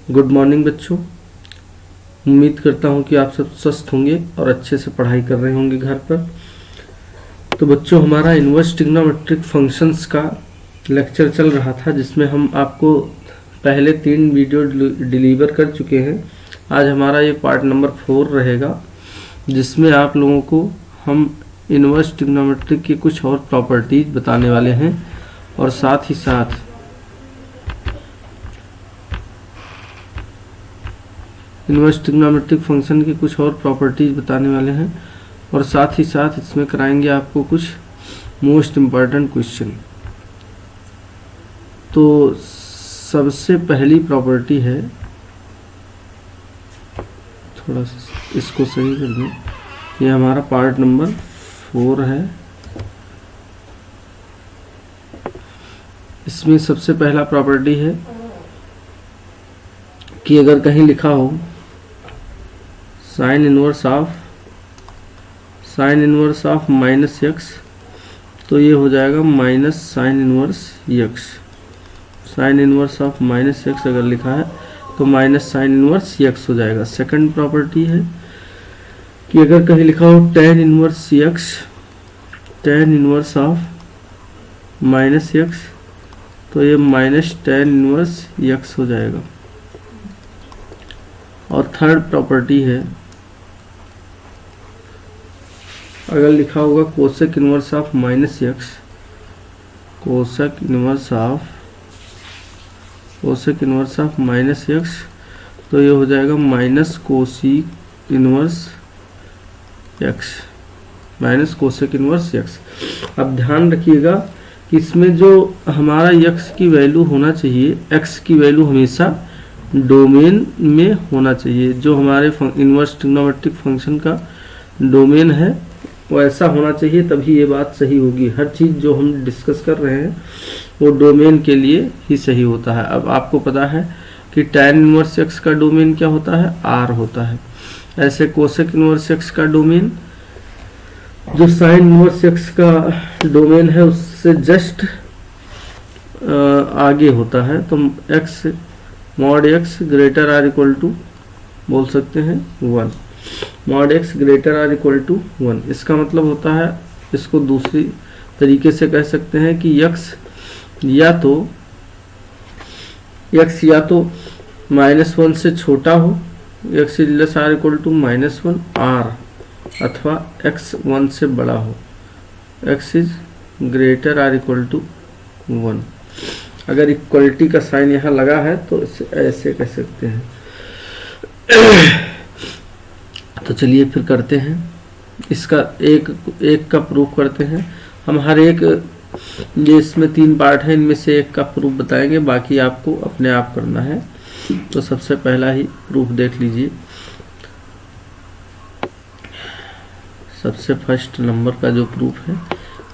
Good morning बच्चों। उम्मीद करता हूँ कि आप सब स्वस्थ होंगे और अच्छे से पढ़ाई कर रहे होंगे घर पर। तो बच्चों, हमारा इनवर्स ट्रिग्नोमेट्रिक फंक्शंस का लेक्चर चल रहा था, जिसमें हम आपको पहले 3 वीडियो डिलीवर कर चुके हैं। आज हमारा ये पार्ट नंबर 4 रहेगा, जिसमें आप लोगों को हम इनवर्स ट्रिग्नोमेट्रिक की कुछ और प्रॉपर्टीज बताने वाले हैं और साथ ही साथ इनवर्स ट्रिग्नोमेट्रिक फंक्शन की कुछ और प्रॉपर्टीज बताने वाले हैं और साथ ही साथ इसमें कराएंगे आपको कुछ मोस्ट इम्पॉर्टेंट क्वेश्चन। तो सबसे पहली प्रॉपर्टी है, थोड़ा सा इसको सही कर दें, ये हमारा पार्ट नंबर 4 है। इसमें सबसे पहला प्रॉपर्टी है कि अगर कहीं लिखा हो sine inverse of minus x, तो ये हो जाएगा minus sine inverse x. Sine inverse of minus x अगर लिखा है तो माइनस साइन इनवर्स एक्स हो जाएगा। सेकंड प्रॉपर्टी है कि अगर कहीं लिखा हो tan inverse x, tan inverse of minus x, तो ये माइनस टेन इनवर्स एक्स हो जाएगा। और थर्ड प्रॉपर्टी है, अगर लिखा होगा cosec inverse of minus x, cosec inverse of minus x, तो ये हो जाएगा minus cosec inverse x, minus cosec inverse x. अब ध्यान रखिएगा कि इसमें जो हमारा एक्स की वैल्यू होना चाहिए, एक्स की वैल्यू हमेशा डोमेन में होना चाहिए। जो हमारे इनवर्स ट्रिग्नोमेट्रिक फंक्शन का डोमेन है वो ऐसा होना चाहिए, तभी ये बात सही होगी। हर चीज़ जो हम डिस्कस कर रहे हैं वो डोमेन के लिए ही सही होता है। अब आपको पता है कि tan इनवर्स एक्स का डोमेन क्या होता है, r होता है। ऐसे कोसेक इनवर्स एक्स का डोमेन जो साइन इनवर्स एक्स का डोमेन है उससे जस्ट आगे होता है। तो x mod x greater or equal to बोल सकते हैं 1, mod x greater or equal to 1। इसका मतलब होता है, इसको दूसरी तरीके से कह सकते हैं कि x या तो -1 से छोटा हो, x less or equal to -1 r, अथवा x 1 से बड़ा हो, x is greater or equal to 1। अगर इक्वलिटी का साइन यहाँ लगा है तो इसे ऐसे कह सकते हैं। तो चलिए फिर करते हैं इसका एक का प्रूफ करते हैं। हम हर एक, ये इसमें 3 पार्ट है, इनमें से एक का प्रूफ बताएंगे, बाकी आपको अपने आप करना है। तो सबसे पहला ही प्रूफ देख लीजिए। सबसे फर्स्ट नंबर का जो प्रूफ है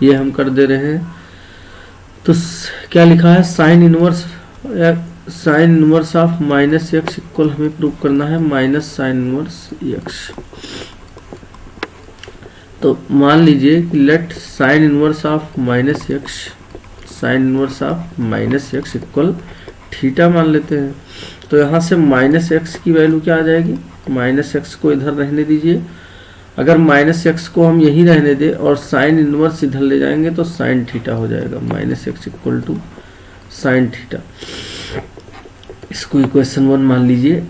ये हम कर दे रहे हैं। तो क्या लिखा है, sine inverse of minus x equal हमें प्रूफ करना है माइनस साइन इनवर्स एक्स। तो मान लीजिए कि late sign inverse of minus x equal theta मान लेते हैं। तो यहाँ से माइनस एक्स की वैल्यू क्या आ जाएगी, माइनस एक्स को इधर रहने दीजिए। अगर माइनस एक्स को हम यहीं रहने दें और साइन इनवर्स इधर ले जाएंगे तो साइन थीटा हो जाएगा, minus x equal to sine theta. इसको इक्वेशन 1 मान लीजिए।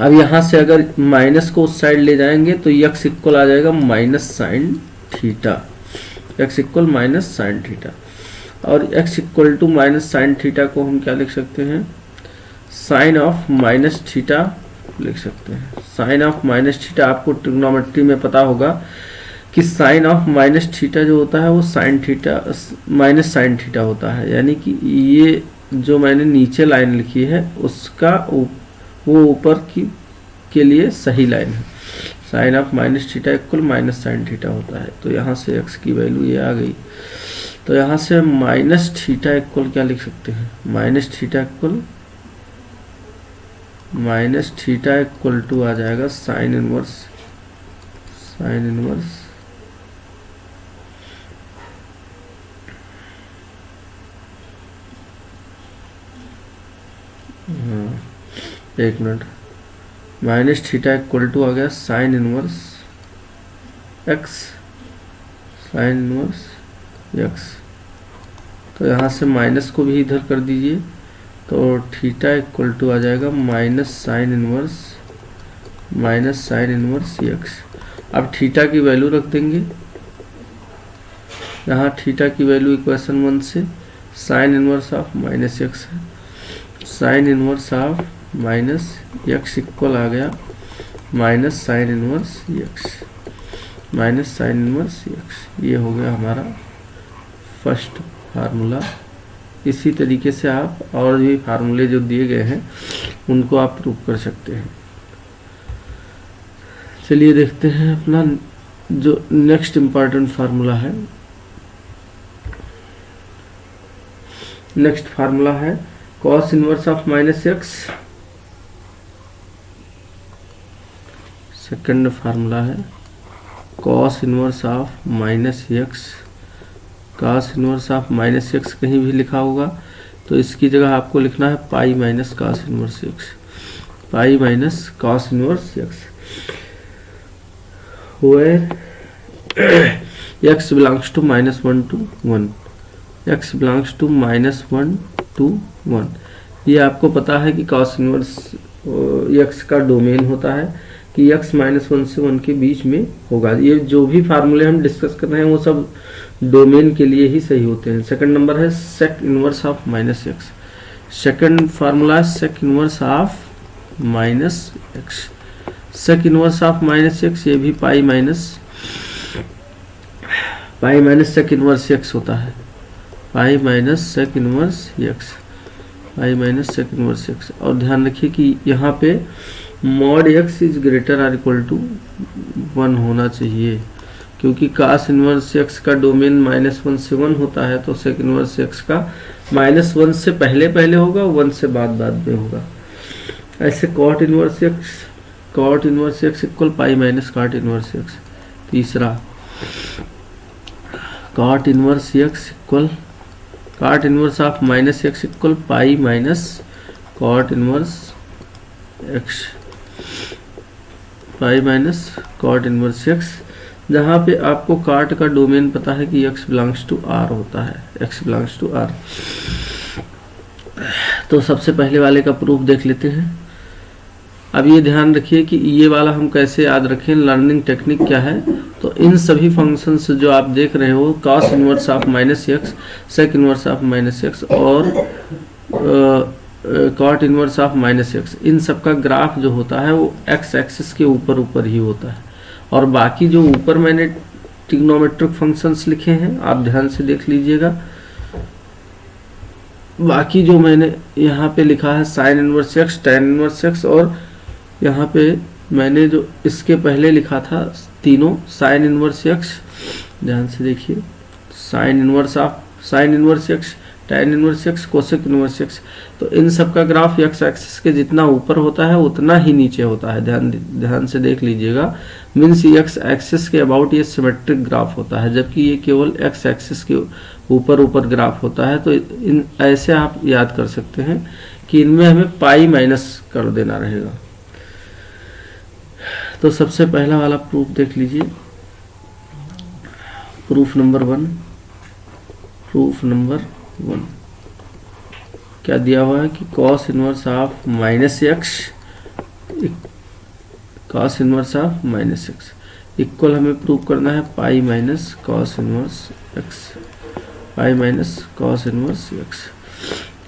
अब यहाँ से अगर माइनस को उस साइड ले जाएंगे तो x इक्वल आ जाएगा minus sine theta, x equal minus sine theta. और x equal to minus sine theta को हम क्या लिख सकते हैं, साइन ऑफ माइनस थीटा लिख सकते हैं। साइन ऑफ माइनस थीटा आपको ट्रिग्नोमेट्री में पता होगा कि साइन ऑफ माइनस थीटा जो होता है वो sine theta minus sine theta होता है। यानी कि ये जो मैंने नीचे लाइन लिखी है उसका वो ऊपर के लिए सही लाइन है। Sine of minus theta equal minus sine theta होता है। तो यहाँ से x की वैल्यू ये आ गई। तो यहाँ से माइनस थीटा इक्वल क्या लिख सकते हैं, माइनस थीटा इक्वल टू आ जाएगा साइन इनवर्स हाँ, एक minute, minus theta equal to आ गया sine inverse x, sine inverse x. तो यहाँ से माइनस को भी इधर कर दीजिए, तो थीटा इक्वल टू आ जाएगा माइनस साइन इनवर्स एक्स। अब थीटा की वैल्यू रख देंगे, यहाँ थीटा की वैल्यू इक्वेशन 1 से sine inverse of minus x है, sine inverse of minus x equal आ गया माइनस साइन इनवर्स एक्स। ये हो गया हमारा फर्स्ट फार्मूला। इसी तरीके से आप और भी फार्मूले जो दिए गए हैं उनको आप प्रूव कर सकते हैं। चलिए देखते हैं अपना जो नेक्स्ट इम्पॉर्टेंट फार्मूला है। नेक्स्ट फार्मूला है cos inverse of minus x. Second formula है cos inverse of minus x. Cos inverse of minus x कहीं भी लिखा होगा तो इसकी जगह आपको लिखना है pi minus cos inverse x, pi minus cos inverse x, where x belongs to -1 to 1, x belongs to -1 to 1। ये आपको पता है कि कॉस इनवर्स एक्स का डोमेन होता है कि x -1 से 1 के बीच में होगा। ये जो भी फार्मूले हम डिस्कस कर रहे हैं वो सब डोमेन के लिए ही सही होते हैं। सेकंड नंबर है sec inverse of minus x. Second formula है sec inverse of minus x. Sec inverse of minus x ये भी pi minus sec inverse x होता है, pi minus sec inverse x, pi minus sec inverse x. और ध्यान रखिए कि यहाँ पे mod x is greater or equal to 1 होना चाहिए, क्योंकि कास इनवर्स एक्स का डोमेन -1 से 1 होता है, तो सेक इनवर्स एक्स का -1 से पहले होगा, 1 से बाद में होगा। ऐसे cot inverse x equal pi minus cot inverse x. तीसरा cot inverse x equal cot inverse of minus x equal pi minus cot inverse x, pi minus cot inverse x, जहाँ पे आपको कॉट का डोमेन पता है कि x belongs to r होता है, x बिलोंग्स टू r। तो सबसे पहले वाले का प्रूफ देख लेते हैं। अब ये ध्यान रखिए कि ये वाला हम कैसे याद रखें, लर्निंग टेक्निक क्या है। तो इन सभी फंक्शंस जो आप देख रहे हो, cos inverse of minus x, sec inverse of minus x और cot inverse of minus x, इन सब का ग्राफ जो होता है वो एक्स एक्सिस के ऊपर ही होता है। और बाकी जो ऊपर मैंने ट्रिग्नोमेट्रिक फंक्शंस लिखे हैं आप ध्यान से देख लीजिएगा। बाकी जो मैंने यहाँ पे लिखा है sine inverse x, tan inverse x, और यहाँ पे मैंने जो इसके पहले लिखा था तीनों साइन इनवर्स एक्स, ध्यान से देखिए, sign inverse x, tan inverse x, cosec inverse x. तो इन सब का ग्राफ एक्स एक्सिस के जितना ऊपर होता है उतना ही नीचे होता है, ध्यान से देख लीजिएगा। मीन्स एक्स एक्सिस के अबाउट ये सिमेट्रिक ग्राफ होता है, जबकि ये केवल एक्स एक्सिस के ऊपर ग्राफ होता है। तो इन ऐसे आप याद कर सकते हैं कि इनमें हमें पाई माइनस कर देना रहेगा। तो सबसे पहला वाला प्रूफ देख लीजिए, प्रूफ नंबर 1 क्या दिया हुआ है कि cos inverse of minus x, cos inverse of minus x equal हमें प्रूव करना है pi minus cos inverse x, pi minus cos inverse x.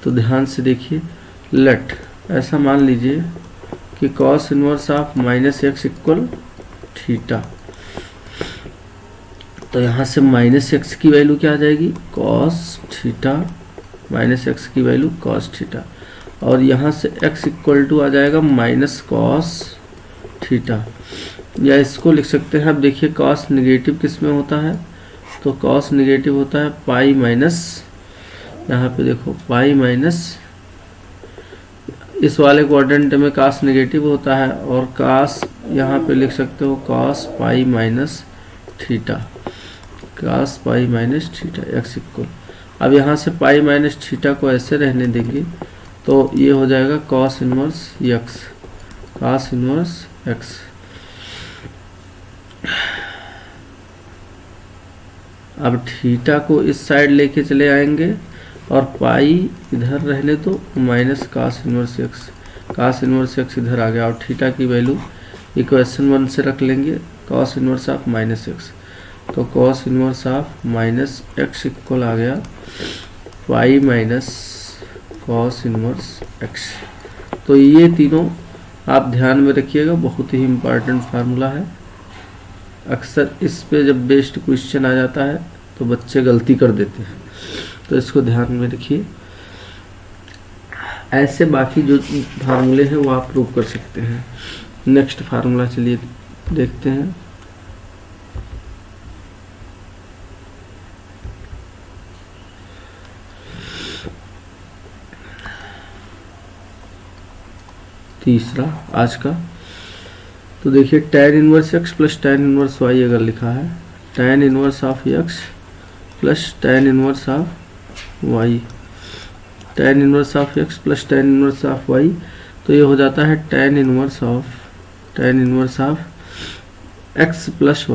तो ध्यान से देखिए, लेट ऐसा मान लीजिए कि cos inverse of minus x equal theta. तो यहाँ से माइनस एक्स की वैल्यू क्या आ जाएगी, कॉस थीटा, माइनस एक्स की वैल्यू कॉस थीटा, और यहाँ से x इक्वल टू आ जाएगा माइनस कॉस थीटा, या इसको लिख सकते हैं। अब देखिए कॉस निगेटिव किस में होता है, तो कॉस निगेटिव होता है पाई माइनस, यहाँ पे देखो पाई माइनस, इस वाले क्वाड्रेंट में कॉस निगेटिव होता है, और कॉस यहाँ पे लिख सकते हो cos pi minus theta, cos pi minus theta x equal. अब यहाँ से पाई माइनस थीटा को ऐसे रहने देंगे तो ये हो जाएगा cos inverse x, cos inverse x। अब थीटा को इस साइड लेके चले आएंगे और पाई इधर रहने दो, minus cos inverse x, cos inverse x इधर आ गया और थीटा की वैल्यू इक्वेशन 1 से रख लेंगे, cos inverse of minus x, तो cos inverse of minus x equal आ गया pi minus cos inverse x। तो ये तीनों आप ध्यान में रखिएगा, बहुत ही इम्पॉर्टेंट फार्मूला है। अक्सर इस पे जब बेस्ड क्वेश्चन आ जाता है तो बच्चे गलती कर देते हैं, तो इसको ध्यान में रखिए। ऐसे बाकी जो फार्मूले हैं वो आप प्रूव कर सकते हैं। नेक्स्ट फार्मूला चलिए देखते हैं। तीसरा आज का, तो देखिए tan inverse x plus tan inverse y अगर लिखा है, tan inverse of x plus tan inverse of y, tan inverse of x plus tan inverse of y, तो ये हो जाता है tan inverse of x plus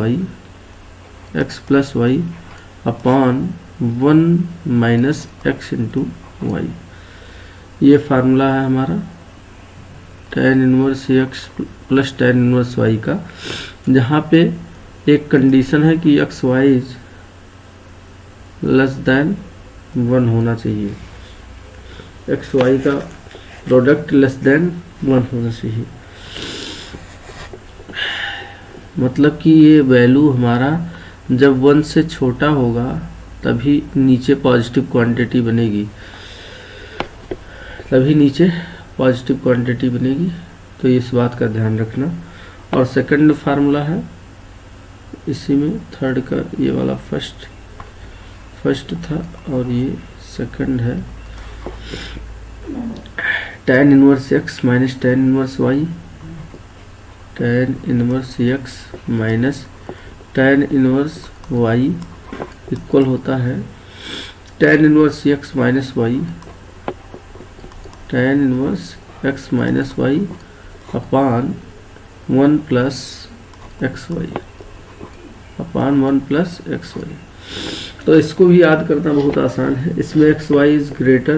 y upon 1 minus x into y. ये formula है हमारा tan inverse x plus tan inverse y का, जहाँ पे एक कंडीशन है कि x y is less than 1 होना चाहिए, एक्स वाई का प्रोडक्ट लेस देन 1 होना चाहिए। मतलब कि ये वैल्यू हमारा जब 1 से छोटा होगा तभी नीचे पॉजिटिव क्वांटिटी बनेगी, तभी नीचे पॉजिटिव क्वांटिटी बनेगी, तो इस बात का ध्यान रखना। और सेकंड फार्मूला है इसी में, थर्ड का ये वाला फर्स्ट था और ये सेकंड है, tan inverse x minus tan inverse y, tan inverse x minus tan inverse y equal होता है tan inverse x minus y, tan inverse x minus y upon 1 plus x y, upon 1 plus x y. तो इसको भी याद करना बहुत आसान है। इसमें x y is greater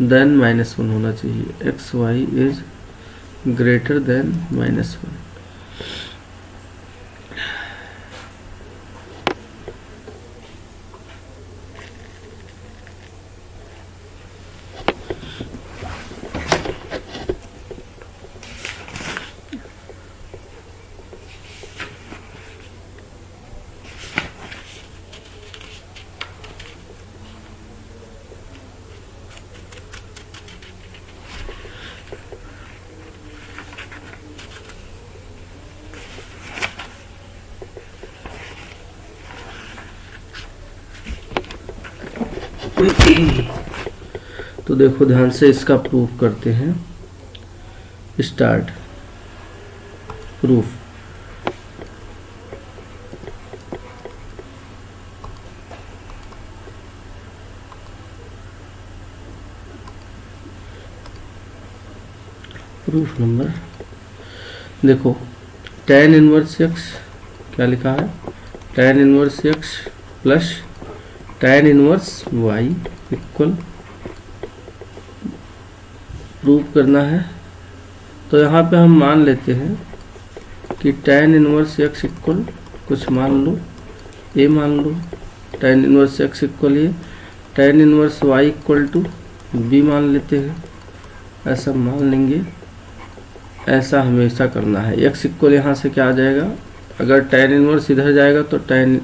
than -1 होना चाहिए, x y is greater than -1। तो देखो ध्यान से इसका प्रूफ करते हैं। Start proof. प्रूफ नंबर देखो, tan इनवर्स x क्या लिखा है, tan inverse x plus tan inverse y equal prove करना है। तो यहाँ पे हम मान लेते हैं कि tan इनवर्स x इक्वल कुछ मान लो, a मान लो, tan इनवर्स x इक्वल ये, tan inverse y equal to b मान लेते हैं, ऐसा मान लेंगे। ऐसा हमेशा करना है। x इक्वल यहाँ से क्या आ जाएगा, अगर tan इनवर्स इधर जाएगा तो tan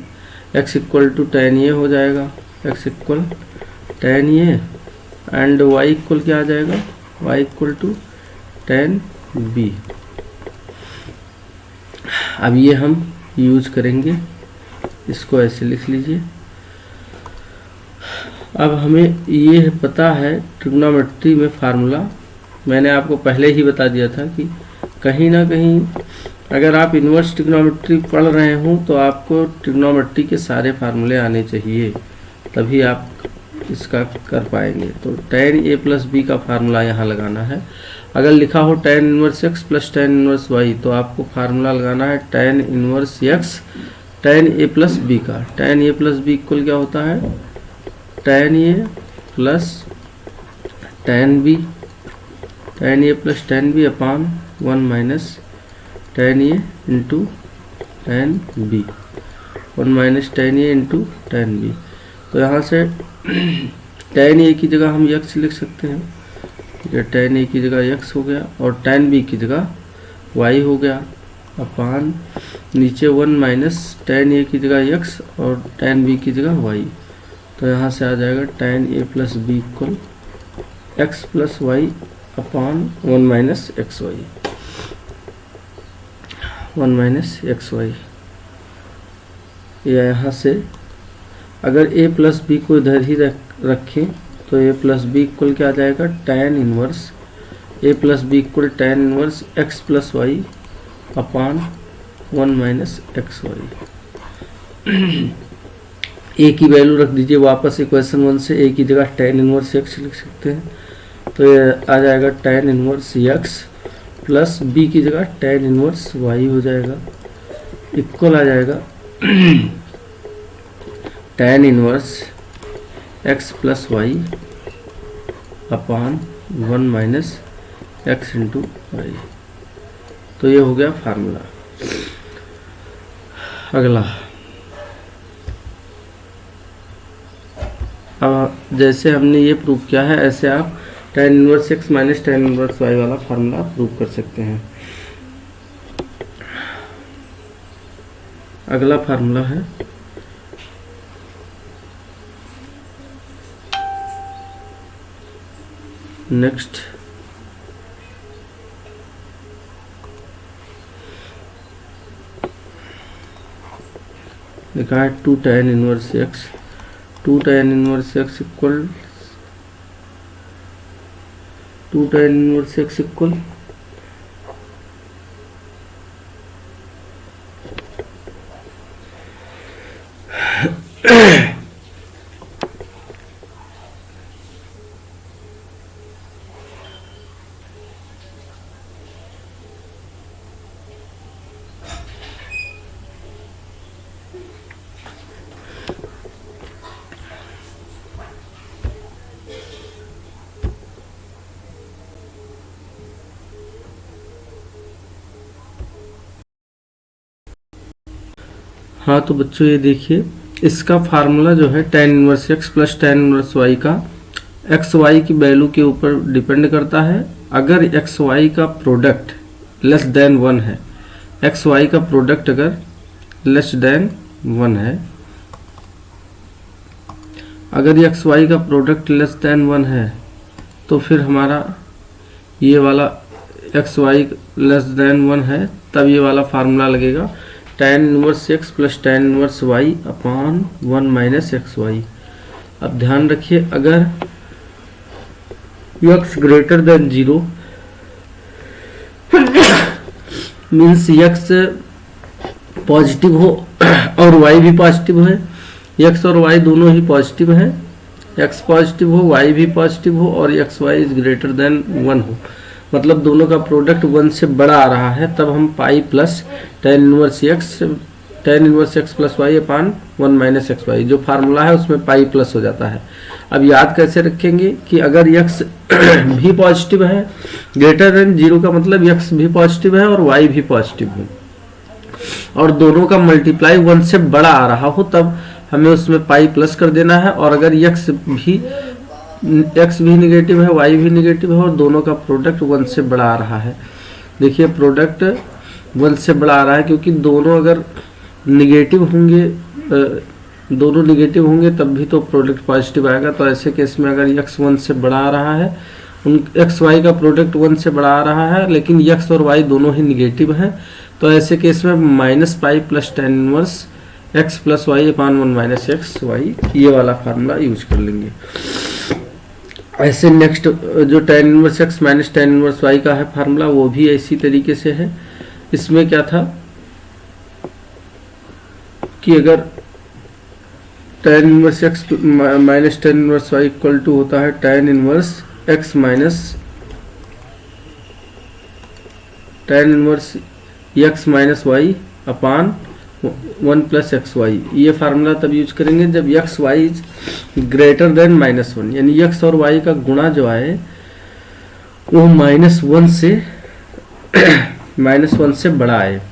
x equal to tan ये हो जाएगा, x इक्वल tan ये, एंड y इक्वल क्या आ जाएगा, y equal to tan b। अब ये हम यूज करेंगे, इसको ऐसे लिख लीजिए। अब हमें ये पता है ट्रिग्नोमेट्री में फार्मूला, मैंने आपको पहले ही बता दिया था कि कहीं ना कहीं अगर आप इन्वर्स ट्रिग्नोमेट्री पढ़ रहे हो तो आपको ट्रिग्नोमेट्री के सारे फार्मूले आने चाहिए, तभी आप इसका कर पाएंगे। तो tan a प्लस बी का फार्मूला यहाँ लगाना है। अगर लिखा हो tan inverse x plus tan inverse y तो आपको फार्मूला लगाना है tan inverse x tan a plus b का। tan a plus b equal क्या होता है, tan a plus tan b, tan a plus tan b upon 1 minus tan a into tan b, 1 minus tan a into tan b। तो यहाँ से tan a की जगह हम x लिख सकते हैं, ठीक है, tan a की जगह x हो गया और tan b की जगह y हो गया अपान नीचे 1 माइनस tan a की जगह x और tan b की जगह y। तो यहाँ से आ जाएगा tan a plus b equal x plus y upon 1 minus x y, 1 minus x y. या यहाँ से अगर a प्लस बी को इधर ही रखें तो a प्लस बी इक्वल क्या आ जाएगा, tan inverse a plus b equal tan inverse x plus y upon 1 minus x y. a की वैल्यू रख दीजिए वापस इक्वेशन 1 से, a की जगह tan इनवर्स x लिख सकते हैं। तो ये आ जाएगा tan inverse x plus b की जगह tan इनवर्स y हो जाएगा, इक्वल आ जाएगा tan inverse x plus y upon 1 minus x into y. तो ये हो गया फार्मूला। अगला, अब जैसे हमने ये प्रूव किया है ऐसे आप tan inverse x minus tan inverse y वाला फार्मूला प्रूव कर सकते हैं। अगला फार्मूला है नेक्स्ट, लिखा है 2 tan inverse x, 2 tan inverse x equal 2 tan inverse x equal हाँ तो बच्चों ये देखिए इसका फार्मूला जो है tan inverse x plus tan inverse y का एक्स वाई की वैल्यू के ऊपर डिपेंड करता है। अगर एक्स वाई का प्रोडक्ट लेस देन 1 है, एक्स वाई का प्रोडक्ट अगर लेस देन 1 है, अगर एक्स वाई का प्रोडक्ट लेस देन 1 है तो फिर हमारा ये वाला एक्स वाई लेस देन 1 है, तब ये वाला फार्मूला लगेगा tan inverse x plus tan inverse y upon 1 minus x Y. अब ध्यान रखिए अगर x greater than 0 means x positive हो और y भी पॉजिटिव है, x और y दोनों ही पॉजिटिव हैं, x पॉजिटिव हो y भी पॉजिटिव हो और x y is greater than 1 हो, मतलब दोनों का प्रोडक्ट 1 से बड़ा आ रहा है, तब हम pi plus tan inverse x plus y upon 1 minus x y जो फार्मूला है उसमें पाई प्लस हो जाता है। अब याद कैसे रखेंगे कि अगर x भी पॉजिटिव है, ग्रेटर देन 0 का मतलब x भी पॉजिटिव है और y भी पॉजिटिव है और दोनों का मल्टीप्लाई 1 से बड़ा आ रहा हो तब हमें उसमें पाई प्लस कर देना है। और अगर x भी निगेटिव है, y भी निगेटिव है और दोनों का प्रोडक्ट 1 से बड़ा आ रहा है, देखिए प्रोडक्ट 1 से बड़ा आ रहा है क्योंकि दोनों अगर निगेटिव होंगे, दोनों निगेटिव होंगे तब भी तो प्रोडक्ट पॉजिटिव आएगा। तो ऐसे केस में अगर x 1 से बड़ा आ रहा है, एक्स वाई का प्रोडक्ट 1 से बड़ा आ रहा है लेकिन x और y दोनों ही निगेटिव हैं, तो ऐसे केस में minus pi plus tan inverse x plus y upon 1 minus x y ये वाला फार्मूला यूज कर लेंगे। ऐसे नेक्स्ट जो tan inverse x minus tan inverse y का है फार्मूला वो भी इसी तरीके से है। इसमें क्या था कि अगर tan inverse x minus tan inverse y equal to होता है tan inverse x minus tan inverse x minus y upon 1 plus x y. ये फार्मूला तब यूज करेंगे जब x y is greater than -1, यानी एक्स और वाई का गुणा जो है वो -1 से -1 से बड़ा है,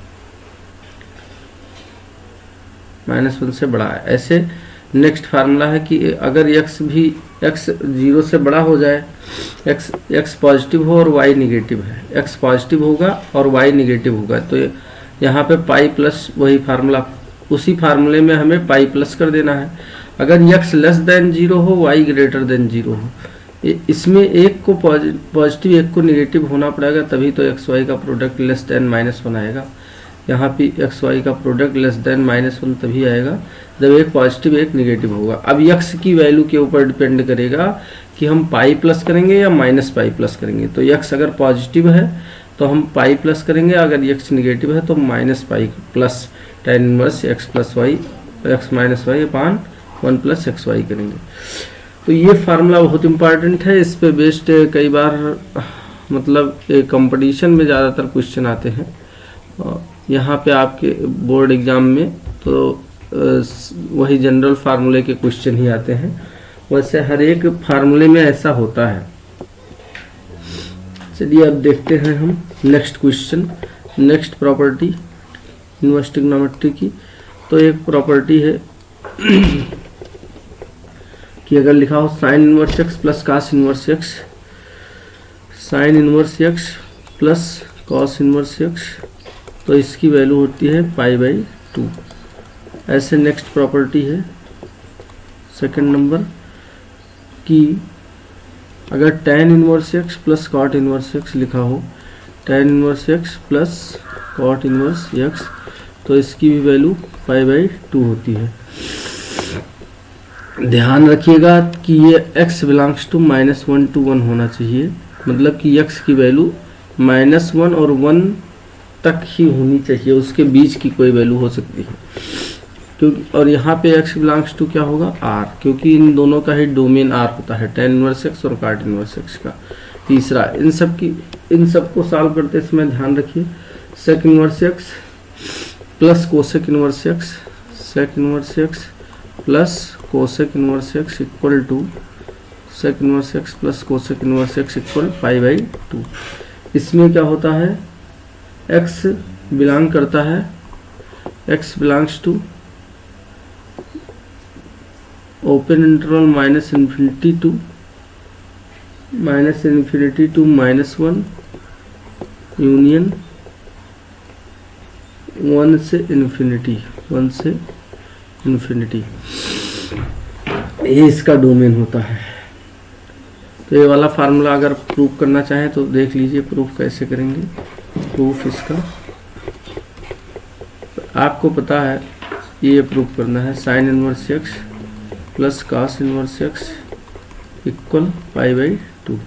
-1 से बड़ा है। ऐसे नेक्स्ट फार्मूला है कि अगर x भी x 0 से बड़ा हो जाए, x पॉजिटिव हो और y निगेटिव है, x पॉजिटिव होगा और y निगेटिव होगा, तो यहाँ पे पाई प्लस वही फार्मूला, उसी फार्मूले में हमें पाई प्लस कर देना है। अगर x लेस देन 0 हो, y ग्रेटर देन 0 हो, इसमें एक को पॉजिटिव एक को निगेटिव होना पड़ेगा, तभी तो एक्स वाई का प्रोडक्ट लेस देन -1 आएगा। यहाँ पे एक्स वाई का प्रोडक्ट लेस देन -1 तभी आएगा जब एक पॉजिटिव एक निगेटिव होगा। अब एक्स की वैल्यू के ऊपर डिपेंड करेगा कि हम पाई प्लस करेंगे या माइनस पाई प्लस करेंगे। तो एक्स अगर पॉजिटिव है तो हम पाई प्लस करेंगे, अगर एक्स निगेटिव है तो minus pi plus tan inverse x plus y x minus y upon 1 plus x y करेंगे। तो ये फार्मूला बहुत इंपॉर्टेंट है, इस पे बेस्ड कई बार मतलब कंपटीशन में ज़्यादातर क्वेश्चन आते हैं। यहाँ पे आपके बोर्ड एग्जाम में तो वही जनरल फार्मूले के क्वेश्चन ही आते हैं, वैसे हर एक फार्मूले में ऐसा होता है। चलिए अब देखते हैं हम next question, next property inverse trigonometry की। तो एक प्रॉपर्टी है कि अगर लिखा हो sine inverse x plus cos inverse x, sine inverse x plus cos inverse x, तो इसकी वैल्यू होती है π/2। ऐसे नेक्स्ट प्रॉपर्टी है सेकंड नंबर कि अगर tan inverse x plus cot inverse x लिखा हो, tan inverse x plus cot inverse x, तो इसकी भी वैल्यू π/2 होती है। ध्यान रखिएगा कि ये x बिलोंग्स टू -1 to 1 होना चाहिए, मतलब कि x की वैल्यू -1 और 1 तक ही होनी चाहिए, उसके बीच की कोई वैल्यू हो सकती है। क्योंकि और यहाँ पे x बिलोंग्स टू क्या होगा r, क्योंकि इन दोनों का ही डोमेन r होता है, tan इनवर्स एक्स और cot इनवर्स एक्स का। तीसरा इन सब को सॉल्व करते समय ध्यान रखिए sec inverse x plus cosec inverse x, sec inverse x plus cosec inverse x equal to sec inverse x plus cosec inverse x equal π/2। इसमें क्या होता है, x बिलोंग करता है, x belongs to open interval -∞ to -1 union 1 से infinity, ये इसका domain होता है। तो ये वाला फार्मूला अगर प्रूफ करना चाहें तो देख लीजिए प्रूफ कैसे करेंगे। प्रूफ इसका आपको पता है, ये प्रूफ करना है sine inverse x plus cos inverse x equal π/2। तो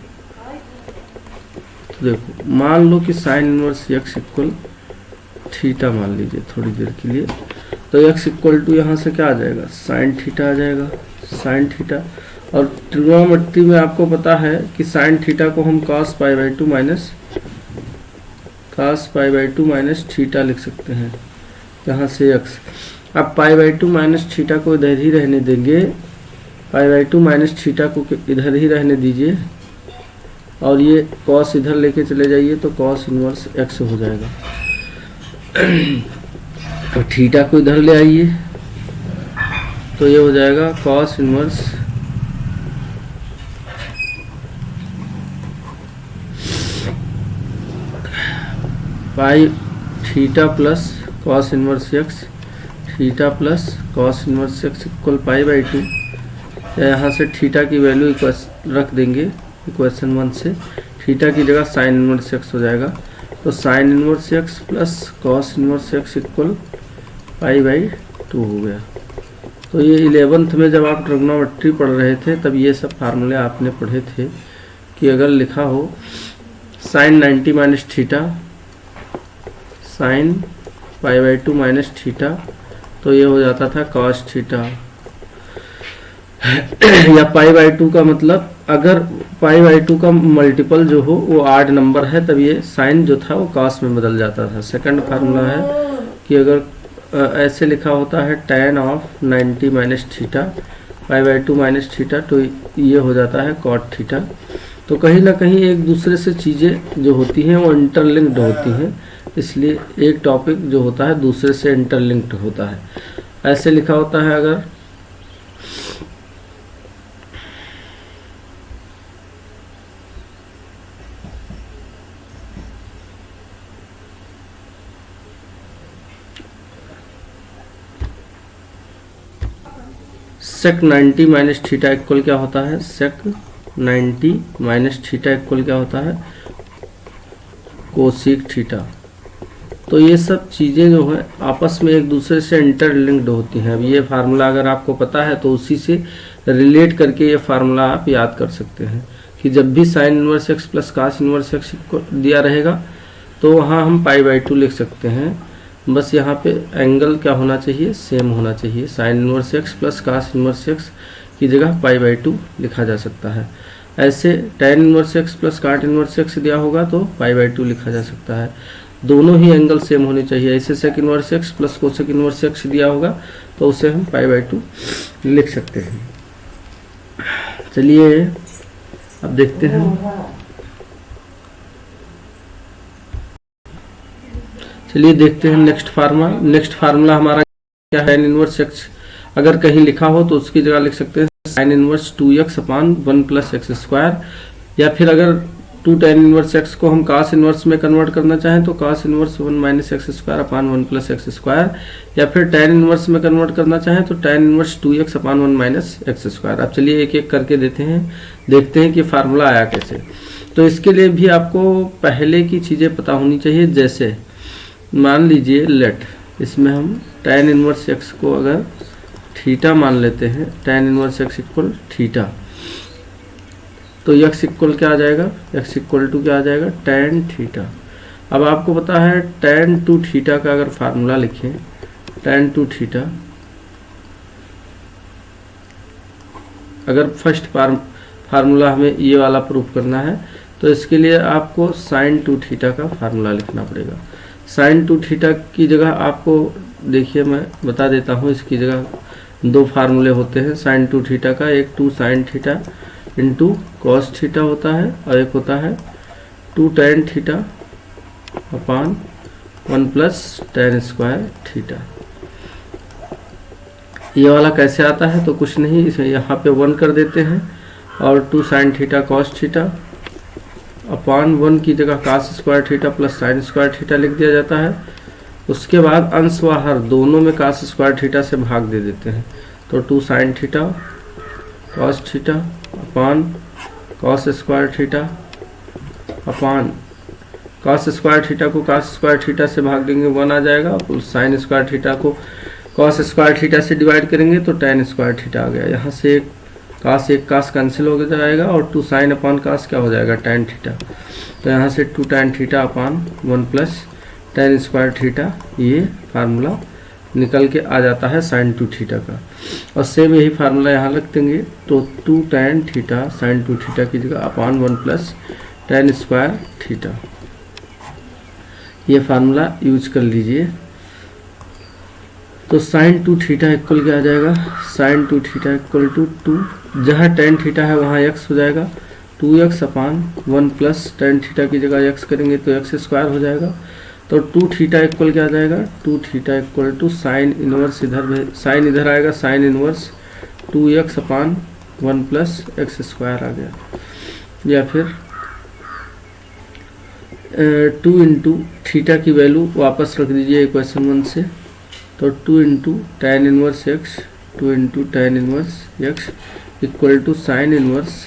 देखो मान लो कि sine inverse x equal theta मान लीजिए थोड़ी देर के लिए, तो x इक्वल टू यहाँ से क्या आ जाएगा, साइन थीटा आ जाएगा, साइन थीटा। और ट्रिग्नोमेट्री में आपको पता है कि साइन थीटा को हम cos π/2 माइनस थीटा लिख सकते हैं, यहाँ से x। अब π/2 माइनस थीटा को इधर ही रहने देंगे, π/2 माइनस थीटा को इधर ही रहने दीजिए, और ये cos इधर लेके चले जाइए तो cos इनवर्स x हो जाएगा। तो थीटा को इधर ले आइए तो ये हो जाएगा cos inverse pi theta plus cos inverse x, theta plus cos inverse x equal π/2। यहाँ से थीटा की वैल्यू रख देंगे इक्वेशन 1 से, थीटा की जगह साइन इनवर्स x हो जाएगा, तो sine inverse x plus cos inverse x equal π/2 हो गया। तो ये 11th में जब आप ट्रिग्नोमेट्री पढ़ रहे थे तब ये सब फार्मूले आपने पढ़े थे कि अगर लिखा हो sine 90 minus theta sine π/2 minus theta, तो ये हो जाता था cos थीटा। या पाई बाई 2 का मतलब अगर पाई बाई 2 का मल्टीपल जो हो वो आड नंबर है तब ये साइन जो था वो कॉस में बदल जाता था। सेकंड फार्मूला है कि अगर ऐसे लिखा होता है tan of 90 minus theta pi by 2 minus theta, तो ये हो जाता है कॉट थीटा। तो कहीं ना कहीं एक दूसरे से चीज़ें जो होती हैं वो इंटरलिंक्ड होती हैं, इसलिए एक टॉपिक जो होता है दूसरे से इंटरलिंक्ड होता है। ऐसे लिखा होता है अगर sec 90 माइनस थीटा इक्वल क्या होता है, sec 90 माइनस थीटा इक्वल क्या होता है, कोसिक थीटा। तो ये सब चीज़ें जो है आपस में एक दूसरे से इंटरलिंक्ड होती हैं। अब ये फार्मूला अगर आपको पता है तो उसी से रिलेट करके ये फार्मूला आप याद कर सकते हैं कि जब भी sine inverse x plus cos inverse x दिया रहेगा तो वहाँ हम पाई बाई 2 लिख सकते हैं। बस यहाँ पे एंगल क्या होना चाहिए, सेम होना चाहिए। Sine inverse x plus cos inverse x की जगह पाई बाई 2 लिखा जा सकता है। ऐसे tan इनवर्स एक्स प्लस काट इनवर्स एक्स दिया होगा तो पाई बाई 2 लिखा जा सकता है। दोनों ही एंगल सेम होने चाहिए। ऐसे sec inverse x plus cosec inverse x दिया होगा तो उसे हम पाई बाई 2 लिख सकते हैं। चलिए अब देखते हैं, चलिए देखते हैं नेक्स्ट फार्मूला हमारा क्या है। tan इनवर्स एक्स अगर कहीं लिखा हो तो उसकी जगह लिख सकते हैं sign inverse 2x upon 1 plus x square, या फिर अगर 2 tan इनवर्स एक्स को हम कास इनवर्स में कन्वर्ट करना चाहें तो cos inverse 1 minus x square upon 1 plus x square, या फिर tan इनवर्स में कन्वर्ट करना चाहें तो tan inverse 2x upon 1 minus x square. अब चलिए एक एक करके देखते हैं कि फार्मूला आया कैसे। तो इसके लिए भी आपको पहले की चीज़ें पता होनी चाहिए। जैसे मान लीजिए लेट इसमें हम tan इनवर्स एक्स को अगर थीटा मान लेते हैं, tan inverse x equal theta, तो x इक्वल क्या आ जाएगा, x इक्वल टू क्या आ जाएगा, tan थीटा। अब आपको पता है tan टू थीटा का अगर फार्मूला लिखें, tan टू थीटा अगर फर्स्ट फार्मूला हमें ये वाला प्रूफ करना है तो इसके लिए आपको sin टू थीटा का फार्मूला लिखना पड़ेगा। sin टू थीटा की जगह आपको देखिए मैं बता देता हूँ, इसकी जगह दो फार्मूले होते हैं sin टू थीटा का। एक 2 sin theta into cos theta होता है और एक होता है 2 tan theta upon 1 plus tan square theta. ये वाला कैसे आता है तो कुछ नहीं, इसे यहाँ पे 1 कर देते हैं और 2 sin theta cos theta upon 1 की जगह cos square theta plus sine square theta लिख दिया जाता है। उसके बाद अंश व हर दोनों में कास स्क्वायर थीटा से भाग दे देते हैं, तो 2 sin थीटा कॉस थीटा अपान cos square theta upon cos square theta को कास स्क्वायर थीटा से भाग देंगे 1 आ जाएगा, और साइन स्क्वायर थीटा को कॉस स्क्वायर थीटा से डिवाइड करेंगे तो tan स्क्वायर थीटा आ गया। यहाँ से एक कास कैंसिल हो जाएगा और 2 sin अपान कास क्या हो जाएगा, tan थीटा। तो यहाँ से 2 tan theta upon 1 plus tan square theta, ये फार्मूला निकल के आ जाता है sin टू थीटा का। और सेम यही फार्मूला यहाँ रख देंगे तो 2 tan theta sin two theta की जगह upon 1 plus tan square theta, ये फार्मूला यूज कर लीजिए। तो sin टू थीटा इक्वल क्या आ जाएगा, sin two theta equal to 2, जहाँ tan थीटा है वहाँ x हो जाएगा, 2x upon 1 plus tan theta की जगह x करेंगे तो x स्क्वायर हो जाएगा। तो 2 थीटा इक्वल क्या आ जाएगा, 2 theta equal to sine inverse, इधर साइन इधर आएगा, sine inverse 2x upon 1 plus x square आ गया। या फिर 2 इंटू थीटा की वैल्यू वापस रख दीजिए इक्वेशन 1 से, तो 2 into tan inverse x, 2 into tan inverse x equal to sine inverse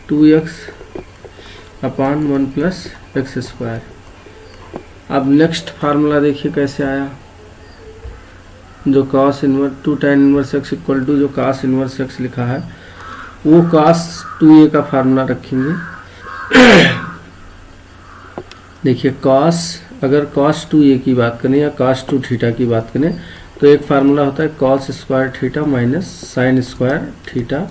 2x upon 1 plus x square. अब नेक्स्ट फार्मूला देखिए कैसे आया, जो cos inverse 2 tan inverse x equal to जो cos इनवर्स एक्स लिखा है वो cos 2a का फार्मूला रखेंगे। देखिए cos, अगर cos 2a की बात करें या cos 2 थीटा की बात करें तो एक फार्मूला होता है cos square theta minus sine square theta,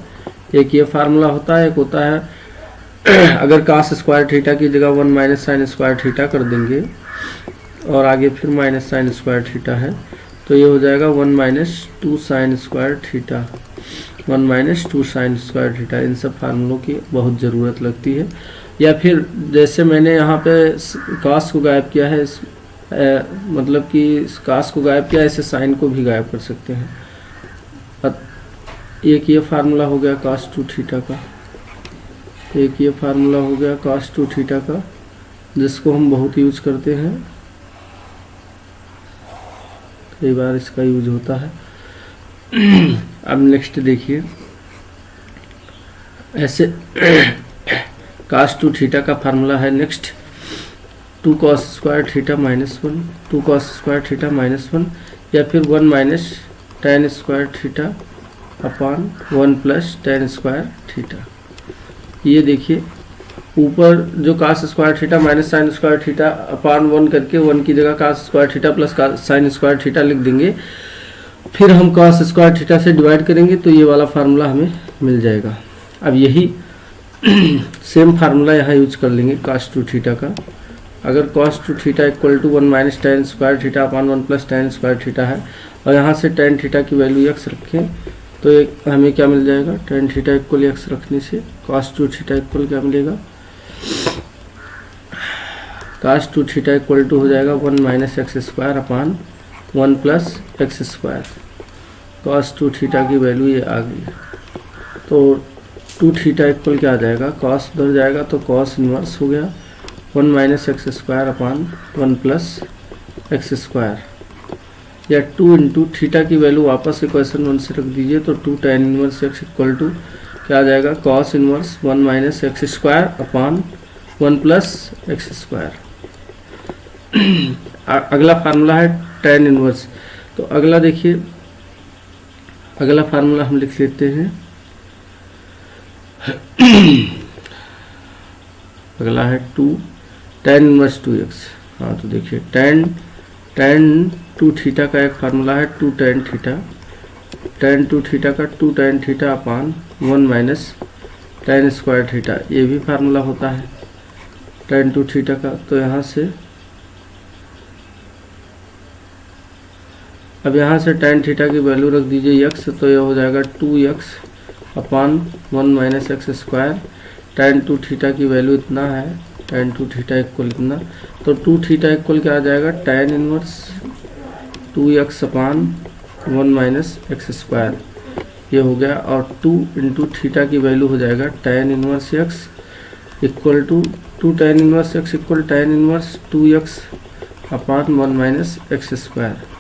एक ये फार्मूला होता है, एक होता है अगर कॉस स्क्वायर थीटा की जगह 1 माइनस साइन स्क्वायर थीटा कर देंगे और आगे फिर माइनस साइन स्क्वायर थीटा है, तो ये हो जाएगा 1 minus 2 sine square theta, 1 minus 2 sine square theta. इन सब फार्मूलों की बहुत ज़रूरत लगती है। या फिर जैसे मैंने यहाँ पे कॉस को गायब किया है, मतलब कि कॉस को गायब किया, ऐसे साइन को भी गायब कर सकते हैं। एक ये फार्मूला हो गया कॉस 2 थीटा का, एक ये फार्मूला हो गया कॉस 2 थीटा का, जिसको हम बहुत यूज करते हैं, कई बार इसका यूज होता है। अब नेक्स्ट देखिए, ऐसे कॉस 2 थीटा का फार्मूला है next 2 cos square theta minus 1, 2 cos square theta minus 1, या फिर 1 minus tan square theta upon 1 plus tan square theta. ये देखिए ऊपर जो cos square theta minus sine square theta upon 1 करके 1 की जगह cos square theta plus sine square theta लिख देंगे, फिर हम कॉस स्क्वायर थीटा से डिवाइड करेंगे तो ये वाला फार्मूला हमें मिल जाएगा। अब यही सेम फार्मूला यहाँ यूज कर लेंगे कॉस 2 थीटा का। अगर cos 2 theta equal to 1 minus tan square theta upon 1 plus tan square theta है और यहाँ से टेन थीटा की वैल्यू x रखें तो एक हमें क्या मिल जाएगा, टेन थीटा इक्वल x रखने से कॉस 2 थीटा इक्वल क्या मिलेगा, कॉस 2 थीटा इक्वल टू हो जाएगा 1 minus x square upon 1 plus x square. Cos 2 theta की वैल्यू ये आ गई, तो 2 थीटा इक्वल क्या आ जाएगा, कॉस उधर जाएगा तो कॉस इनवर्स हो गया 1 minus x square upon 1 plus x square, या 2 इंटू थीटा की वैल्यू वापस इक्वेशन 1 से रख दीजिए तो 2 tan inverse x equal to क्या आ जाएगा, cos inverse 1 minus x square upon 1 plus x square. अगला फार्मूला है tan इनवर्स, तो अगला देखिए, अगला फार्मूला हम लिख लेते हैं अगला है 2 tan इनवर्स 2x। हाँ तो देखिए tan 2 थीटा का एक फार्मूला है 2 tan थीटा, tan 2 थीटा का 2 tan theta upon 1 minus tan square theta, ये भी फार्मूला होता है tan 2 थीटा का। तो यहाँ से अब यहाँ से tan थीटा की वैल्यू रख दीजिए x, तो यह हो जाएगा 2x upon 1 minus x square. tan 2 theta की वैल्यू इतना है, tan 2 थीटा इक्वल इतना, तो 2 थीटा इक्वल क्या आ जाएगा, tan inverse 2x upon 1 minus x square, ये हो गया। और 2 इंटू थीटा की वैल्यू हो जाएगा tan inverse x equal to 2 tan inverse x equal tan inverse 2x upon 1 minus x square.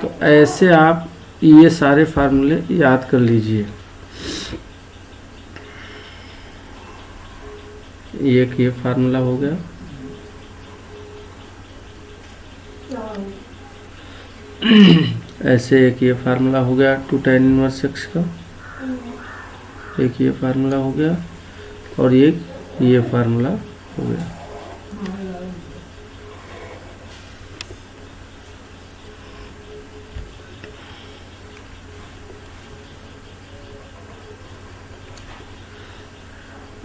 तो ऐसे आप ये सारे फार्मूले याद कर लीजिए। एक ये फार्मूला हो गया, ऐसे एक ये फार्मूला हो गया 2 tan इनवर्स x का, एक ये फार्मूला हो गया और एक ये फार्मूला हो गया।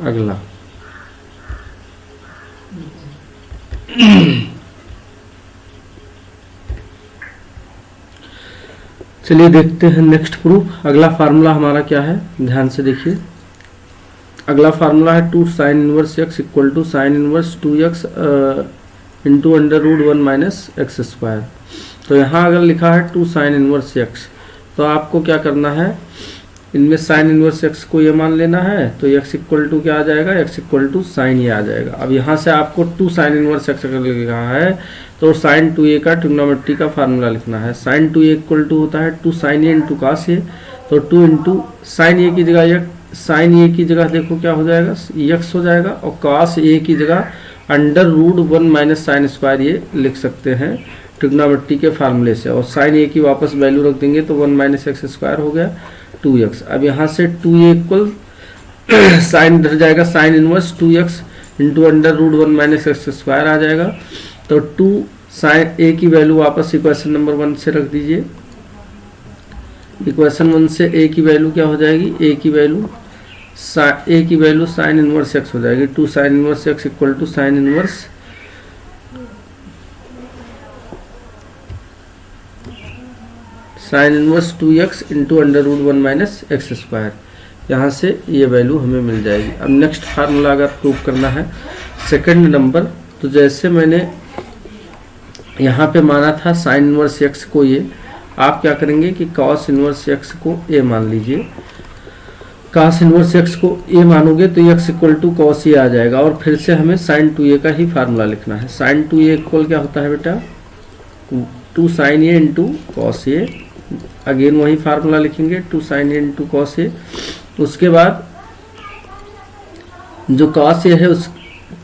अगला चलिए देखते हैं नेक्स्ट प्रूफ। अगला फार्मूला हमारा क्या है, ध्यान से देखिए। अगला फार्मूला है 2 sine inverse x equal to sine inverse 2x into under root 1 minus x square. तो यहाँ अगर लिखा है 2 साइन इनवर्स x, तो आपको क्या करना है, इनमें साइन इनवर्स x को ये मान लेना है, तो x इक्वल टू क्या आ जाएगा, x इक्वल टू साइन ये आ जाएगा। अब यहाँ से आपको 2 साइन इनवर्स x अगर लिखा है तो साइन 2a का ट्रिग्नोमेट्री का फार्मूला लिखना है। साइन 2a इक्वल टू होता है 2 sign A into cos A, तो 2 इंटू साइन ए की जगह साइन ए की जगह देखो क्या हो जाएगा, x हो जाएगा, और कॉस ए की जगह under root 1 minus sine square ये लिख सकते हैं ट्रिग्नोमेट्री के फार्मूले से, और साइन ए की वापस वैल्यू रख देंगे तो 1 माइनस एक्स स्क्वायर हो गया 2x। अब यहाँ से 2a इक्वल साइन इधर जाएगा, sine inverse 2x into under root 1 minus x square आ जाएगा, तो 2 साइन ए की वैल्यू वापस इक्वेशन नंबर 1 से रख दीजिए। इक्वेशन 1 से ए की वैल्यू क्या हो जाएगी, ए की वैल्यू साइन इनवर्स एक्स हो जाएगी। 2 sine inverse x equal to sine inverse 2x into under root 1 minus x square. यहाँ से ये वैल्यू हमें मिल जाएगी। अब नेक्स्ट फार्मूला अगर प्रूव करना है सेकंड नंबर, तो जैसे मैंने यहाँ पे माना था साइन इनवर्स एक्स को ये, आप क्या करेंगे कि कॉस इनवर्स एक्स को ए मान लीजिए। कॉस इनवर्स एक्स को ए मानोगे तो x equal to cos A आ जाएगा, और फिर से हमें साइन 2a का ही फार्मूला लिखना है। साइन 2a इक्वल क्या होता है बेटा, 2 sign A into cos A. Again वही फार्मूला लिखेंगे, 2 sign A into cos A. उसके बाद जो कॉस ए है उस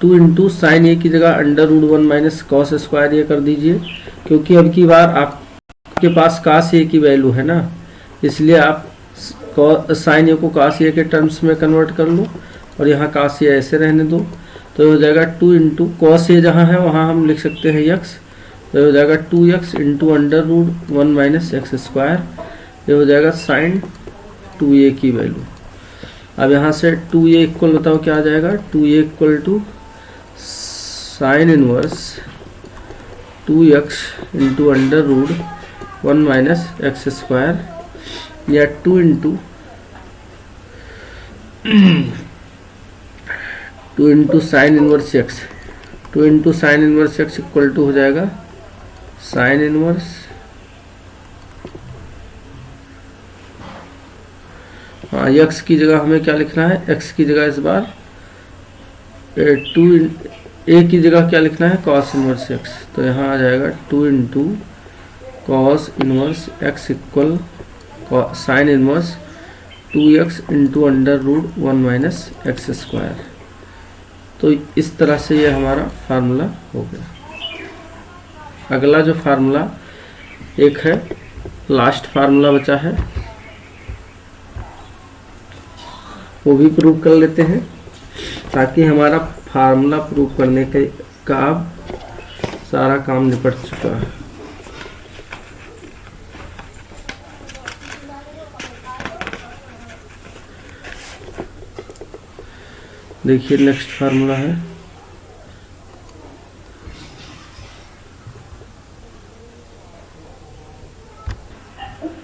2 इंटू साइन ए की जगह under root 1 minus cos square A कर दीजिए, क्योंकि अब की बार आपके पास कॉस ए की वैल्यू है ना, इसलिए आप साइन ए को कॉस ए के टर्म्स में कन्वर्ट कर लो, और यहाँ कॉस ए ऐसे रहने दो। तो हो जाएगा 2 इंटू कॉस ए जहाँ है वहाँ हम लिख सकते हैं एक्स, तो हो जाएगा 2x into under root 1 minus x square. ये हो जाएगा साइन 2a की वैल्यू। अब यहाँ से 2a इक्वल बताओ क्या आ जाएगा, 2a equal to sine inverse 2x into under root 1 minus x square, या 2 into sine inverse x. 2 into sine inverse x equal to हो जाएगा साइन इनवर्स एक्स की जगह हमें क्या लिखना है, एक्स की जगह इस बार 2 ए की जगह क्या लिखना है, कॉस इनवर्स एक्स। तो यहाँ आ जाएगा 2 into cos inverse x equal sine inverse 2x into under root 1 minus x square. तो इस तरह से ये हमारा फार्मूला हो गया। अगला जो फार्मूला एक है, लास्ट फार्मूला बचा है, वो भी प्रूव कर लेते हैं, ताकि हमारा फार्मूला प्रूव करने का सारा काम निपट चुका है। देखिए नेक्स्ट फार्मूला है,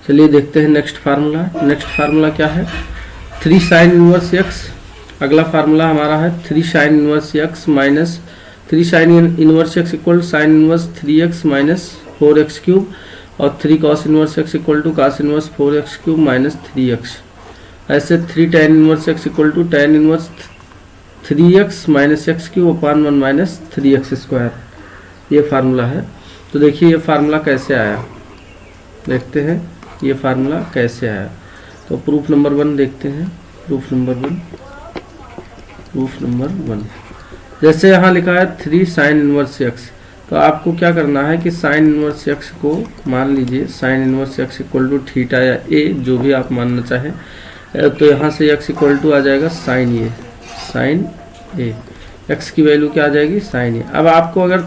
चलिए देखते हैं नेक्स्ट फार्मूला। नेक्स्ट फार्मूला क्या है, 3 साइन इनवर्स एक्स। अगला फार्मूला हमारा है 3 sine inverse x minus 3 sine inverse x equal sine inverse 3x minus 4x cube, और 3 cos inverse x equal to cos inverse 4x cube minus 3x। ऐसे 3 tan inverse x equal to tan inverse 3x minus x cube upon 1 minus 3x square, ये formula है। तो देखिए ये formula कैसे आया, देखते हैं ये फार्मूला कैसे आया। तो प्रूफ नंबर 1 देखते हैं। प्रूफ नंबर 1 जैसे यहाँ लिखा है 3 साइन इनवर्स एक्स, तो आपको क्या करना है कि साइन इनवर्स एक्स को मान लीजिए sine inverse x equal to theta या ए, जो भी आप मानना चाहें। तो यहाँ से एक्स इक्वल टू आ जाएगा साइन ए, एक्स की वैल्यू क्या आ जाएगी, साइन ए। अब आपको अगर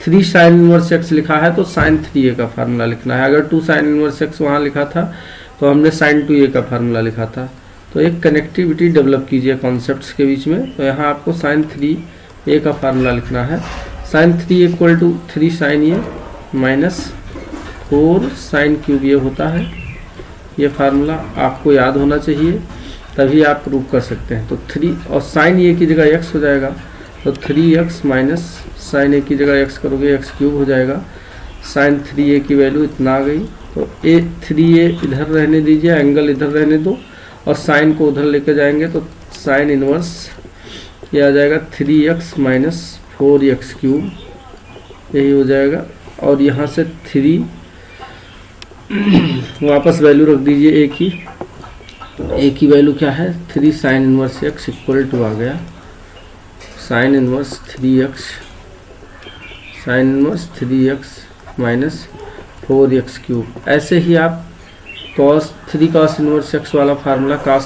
3 साइन इनवर्स एक्स लिखा है तो साइन 3a का फार्मूला लिखना है। अगर 2 साइन इनवर्स एक्स वहाँ लिखा था तो हमने साइन 2a का फार्मूला लिखा था। तो एक कनेक्टिविटी डेवलप कीजिए कॉन्सेप्ट्स के बीच में। तो यहाँ आपको साइन 3a का फार्मूला लिखना है। Sine 3 equal to 3 sine a minus 4 sine cube ये होता है। ये फार्मूला आपको याद होना चाहिए, तभी आप प्रूव कर सकते हैं। तो 3 और साइन ए की जगह x हो जाएगा, तो 3x माइनस साइन ए की जगह x करोगे x क्यूब हो जाएगा। साइन 3a की वैल्यू इतना आ गई, तो 3a इधर रहने दीजिए, एंगल इधर रहने दो, और साइन को उधर लेके जाएंगे तो साइन इनवर्स ये आ जाएगा 3x माइनस 4x क्यूब, यही हो जाएगा। और यहाँ से 3 वापस वैल्यू रख दीजिए ए की वैल्यू क्या है, 3 sine inverse x equal to आ गया sine inverse 3x minus 4x cube. ऐसे ही आप3 cos इनवर्स x वाला फार्मूला cos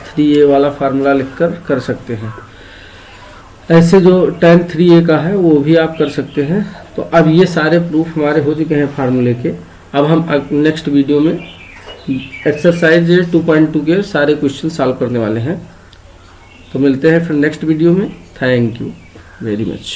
3a वाला फार्मूला लिखकर कर सकते हैं। ऐसे जो tan 3a का है वो भी आप कर सकते हैं। तो अब ये सारे प्रूफ हमारे हो चुके हैं फार्मूले के। अब हम नेक्स्ट वीडियो में एक्सरसाइज 2.2 के सारे क्वेश्चन सॉल्व करने वाले हैं। तो मिलते हैं फिर नेक्स्ट वीडियो में। Thank you very much.